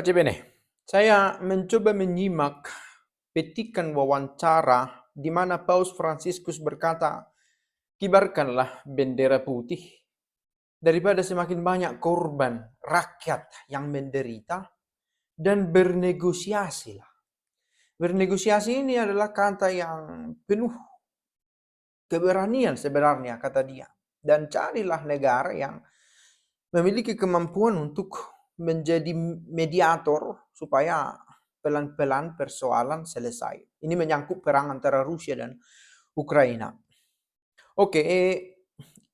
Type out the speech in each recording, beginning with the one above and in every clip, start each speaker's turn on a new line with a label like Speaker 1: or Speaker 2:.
Speaker 1: Pace bene, saya mencoba menyimak petikan wawancara di mana Paus Fransiskus berkata, kibarkanlah bendera putih daripada semakin banyak korban rakyat yang menderita dan bernegosiasilah. Bernegosiasi ini adalah kata yang penuh keberanian sebenarnya kata dia. Dan carilah negara yang memiliki kemampuan untuk menjadi mediator supaya pelan-pelan persoalan selesai. Ini menyangkut perang antara Rusia dan Ukraina. Oke,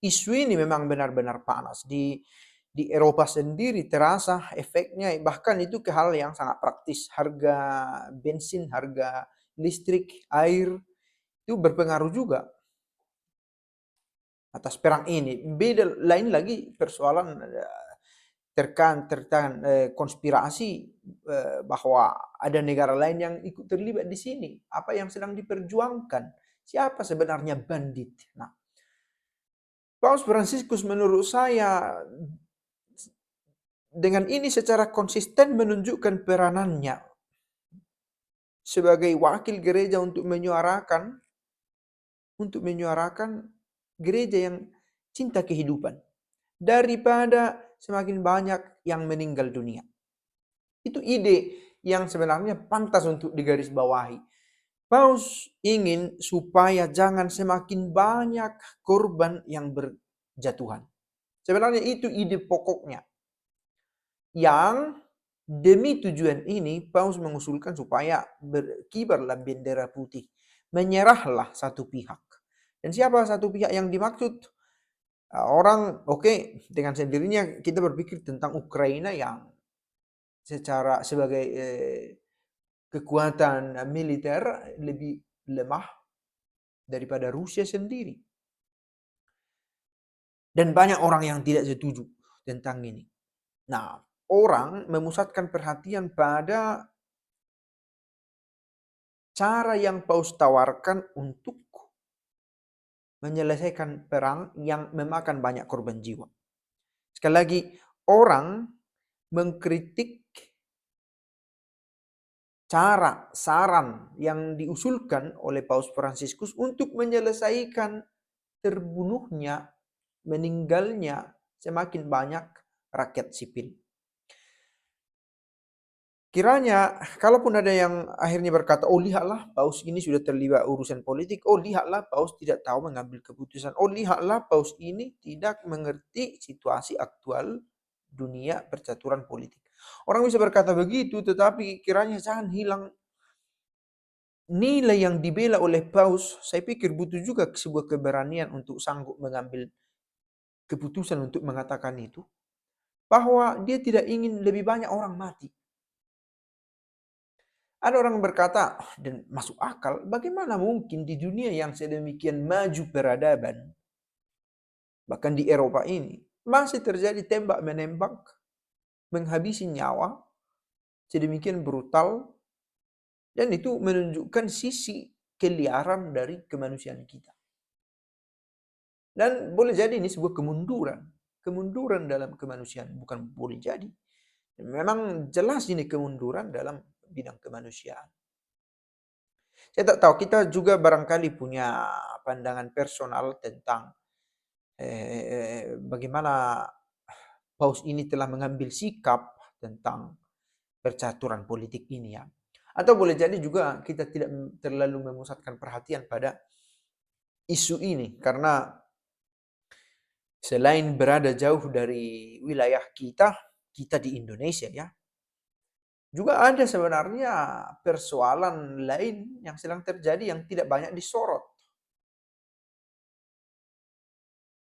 Speaker 1: isu ini memang benar-benar panas. Di Eropa sendiri terasa efeknya, bahkan itu ke hal yang sangat praktis. Harga bensin, harga listrik, air, itu berpengaruh juga atas perang ini. Beda lain lagi persoalan terkait konspirasi bahwa ada negara lain yang ikut terlibat di sini. Apa yang sedang diperjuangkan? Siapa sebenarnya bandit? Nah, Paus Fransiskus menurut saya dengan ini secara konsisten menunjukkan peranannya sebagai wakil gereja untuk menyuarakan gereja yang cinta kehidupan daripada semakin banyak yang meninggal dunia. Itu ide yang sebenarnya pantas untuk digarisbawahi. Paus ingin supaya jangan semakin banyak korban yang berjatuhan. Sebenarnya itu ide pokoknya. Yang demi tujuan ini Paus mengusulkan supaya berkibarlah bendera putih. Menyerahlah satu pihak. Dan siapa satu pihak yang dimaksud? Orang dengan sendirinya kita berpikir tentang Ukraina yang sebagai kekuatan militer lebih lemah daripada Rusia sendiri. Dan banyak orang yang tidak setuju tentang ini. Nah, orang memusatkan perhatian pada cara yang Paus tawarkan untuk menyelesaikan perang yang memakan banyak korban jiwa. Sekali lagi, orang mengkritik cara, saran yang diusulkan oleh Paus Fransiskus untuk menyelesaikan terbunuhnya, meninggalnya semakin banyak rakyat sipil. Kiranya, kalaupun ada yang akhirnya berkata, oh lihatlah Paus ini sudah terlibat urusan politik, oh lihatlah Paus tidak tahu mengambil keputusan, oh lihatlah Paus ini tidak mengerti situasi aktual dunia percaturan politik. Orang bisa berkata begitu, tetapi kiranya jangan hilang nilai yang dibela oleh Paus. Saya pikir butuh juga sebuah keberanian untuk sanggup mengambil keputusan untuk mengatakan itu, bahwa dia tidak ingin lebih banyak orang mati. Ada orang berkata, dan masuk akal, bagaimana mungkin di dunia yang sedemikian maju peradaban, bahkan di Eropa ini, masih terjadi tembak-menembak, menghabisi nyawa, sedemikian brutal, dan itu menunjukkan sisi keliaran dari kemanusiaan kita. Dan boleh jadi ini sebuah kemunduran dalam kemanusiaan, bukan boleh jadi. Memang jelas ini kemunduran dalam bidang kemanusiaan. Saya tak tahu, kita juga barangkali punya pandangan personal tentang bagaimana Paus ini telah mengambil sikap tentang percaturan politik ini ya. Atau boleh jadi juga kita tidak terlalu memusatkan perhatian pada isu ini karena selain berada jauh dari wilayah kita di Indonesia ya, juga ada sebenarnya persoalan lain yang sedang terjadi yang tidak banyak disorot.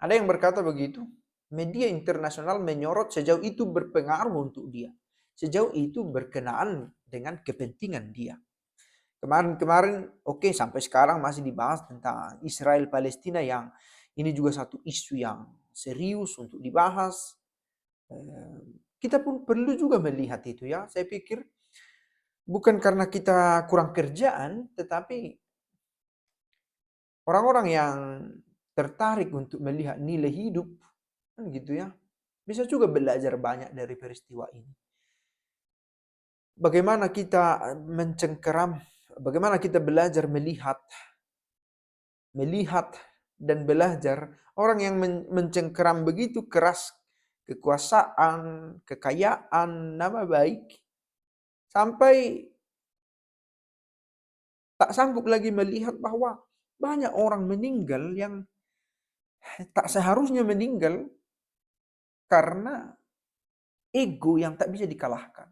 Speaker 1: Ada yang berkata begitu, media internasional menyorot sejauh itu berpengaruh untuk dia. Sejauh itu berkenaan dengan kepentingan dia. Kemarin sampai sekarang masih dibahas tentang Israel Palestina yang ini juga satu isu yang serius untuk dibahas. Kita pun perlu juga melihat itu ya. Saya pikir bukan karena kita kurang kerjaan, tetapi orang-orang yang tertarik untuk melihat nilai hidup, kan gitu ya, bisa juga belajar banyak dari peristiwa ini. bagaimana kita mencengkeram, bagaimana kita belajar melihat dan belajar orang yang mencengkeram begitu keras kekuasaan, kekayaan, nama baik, sampai tak sanggup lagi melihat bahwa banyak orang meninggal yang tak seharusnya meninggal karena ego yang tak bisa dikalahkan.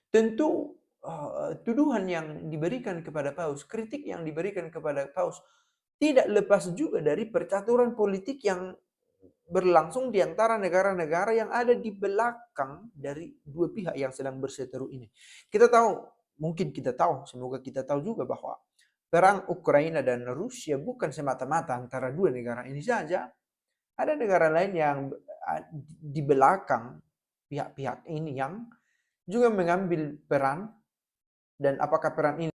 Speaker 1: Tentu tuduhan yang diberikan kepada Paus, kritik yang diberikan kepada Paus tidak lepas juga dari percaturan politik yang berlangsung di antara negara-negara yang ada di belakang dari dua pihak yang sedang berseteru ini. Kita tahu, mungkin kita tahu, semoga kita tahu juga bahwa perang Ukraina dan Rusia bukan semata-mata antara dua negara ini saja. Ada negara lain yang di belakang pihak-pihak ini yang juga mengambil peran, dan apakah peran ini